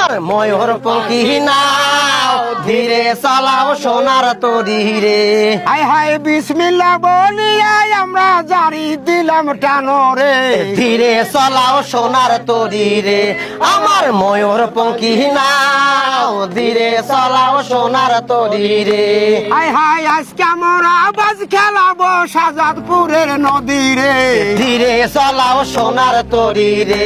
আমার ময়ূর পঙ্খী নাও ধীরে চালাও সোনার তরি রে। হাই হাই বিসমিল্লাহ বলিয়া আমরা জারি দিলাম টানো রে। ধীরে চালাও সোনার তরি রে আমার ময়ূর পঙ্খী নাও ধীরে চালাও সোনার তরি রে। হাই হাই আজকে আমরা আবাজ খেলাবো শাহজাদপুরের নদী রে। ধীরে চালাও সোনার তরি রে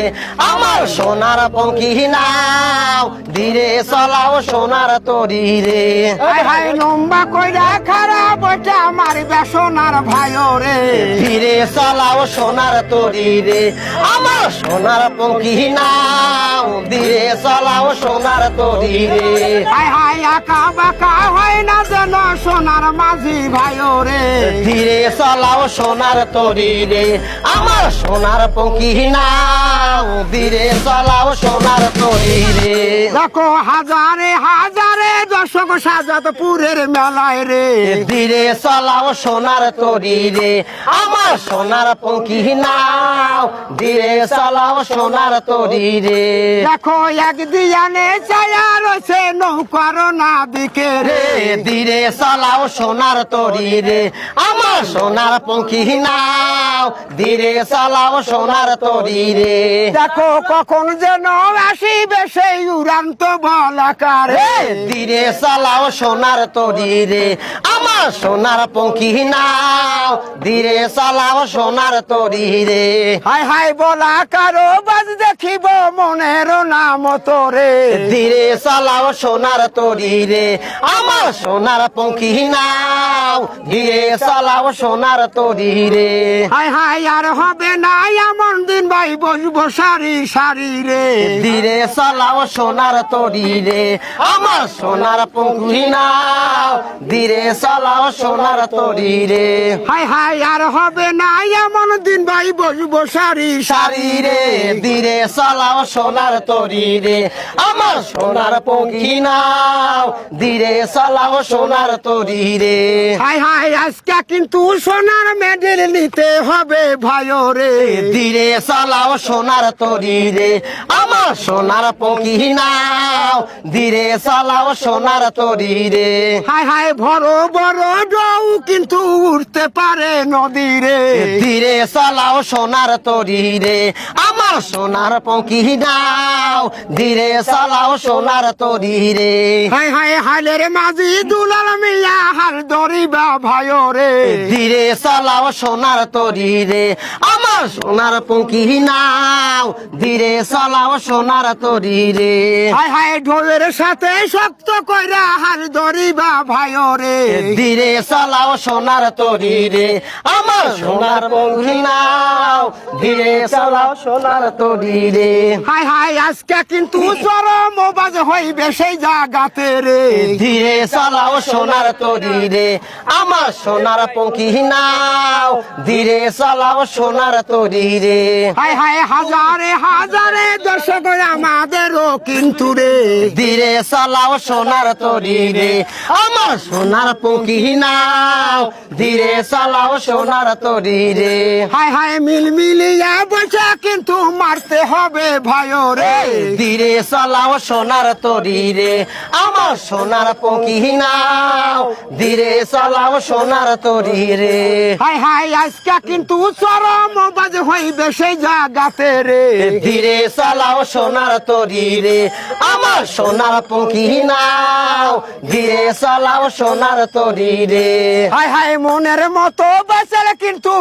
আমার সোনার পঙ্খী নাও ধীরে চালাও সোনার তরি রে। হাই হাই লম্বা কইরা খারাপ ওটা আমার বেসনার ভাইও রে। ধীরে চালাও সোনার তরি রে আমার সোনার পঙ্খী নাও ধীরে চালাও সোনার তরি রে। হাই হাই আঁকা বাঁকা হয় না যেন সোনার মাঝি ভাইও রে। ধীরে চালাও সোনার তরি রে আমার সোনার পঙ্খী নাও ধীরে চালাও সোনার তরি রে। দেখো হাজারে হাজারে দর্শক শাহজাদপুরের মেলায় রে। ধীরে চালাও সোনার তরি রে আমার সোনার পঙ্খী নাও ধীরে চালাও সোনার তরি রে। দেখো এক দিয়ানে ছায়া রয়েছে নৌকার নাবিকে রে। ধীরে চালাও সোনার তরি রে আমার সোনার পঙ্খী নাও ধীরে চালাও সোনার তরি রে। দেখো কখন যেন আসিবে সেই উড়ান্ত বলাকারে। ধীরে চালাও সোনার তরি রে আমার সোনার পঙ্খী নাও ধীরে চালাও সোনার তরি রে। হাই হাই বলা কারো বাজ দেখিব মনের নাম তোরে। ধীরে চালাও সোনার তরি রে আমার সোনার পঙ্খী নাও ধীরে চালাও সোনার তরি রে। হাই হাই আর হবে না এমন দিন ভাই বসবো সারি সারি রে। ধীরে চালাও সোনার তরি রে আমার সোনার পঙ্খী নাও ধীরে চালাও সোনার তরি রে। হাই হাই আর হবে না এমন দিন ভাই বসবো সারি সারি রে ধীরে চালাও সোনার তরি রে আমার সোনার পঙ্খী নাও ধীরে চালাও সোনার তরি রে। হাই হাই আজকে কিন্তু সোনার মেডেল নিতে হবে ভাইও রে। ধীরে চালাও সোনার তরি রে আমার সোনার পঙ্খী নাও ধীরে চালাও সোনার তরি রে। হাই হাই বড় বড় ডৌ কিন্তু উঠতে পারে নদী রে। ধীরে চালাও সোনার তরি রে আমার সোনার পঙ্খী নাও ধীরে চালাও সোনার তরি রে। হাই হাই হালের মাঝি দুলাল মিয়া হাল ধরিবা ভাইও রে। ধীরে চালাও সোনার তরি রে আমার সোনার পঙ্খী নাও ধীরে চালাও সোনার তরি রে। হাই হাই ঢোলের সাথে শক্ত কইরা হাল ধরিবা ভাইও রে। ধীরে চালাও সোনার তরি রে আমার সোনার পঙ্খী নাও ধীরে চালাও সোনার তরি রে। হাই হাই আজকে কিন্তু চরম বাজ হইবে সেই জাগাতে রে। ধীরে চালাও সোনার তরি রে আমার সোনার পঙ্খী নাও ধীরে চালাও সোনার তরি রে। হাই হাই হাজারে হাজারে দর্শক আমাদেরও কিন্তু রে। ধীরে চালাও সোনার তরি রে আমার সোনার পঙ্খী নাও ধীরে চালাও সোনার তরি রে। হাই হাই মিলমিলিয়া বসে কিন্তু মারতে হবে ভাইও রে। ধীরে চালাও সোনার তরি রে আমার সোনার পঙ্খী নাও ধীরে চালাও সোনার তরি রে। হাই হাই আজকে কিন্তু চরম বাজ হইবে সেই জাগাতে রে। ধীরে চালাও সোনার তরি রে আমার সোনার পঙ্খী নাও ধীরে চালাও সোনার তরি রে। হাই হাই মনের মতো বেচারে কিন্তু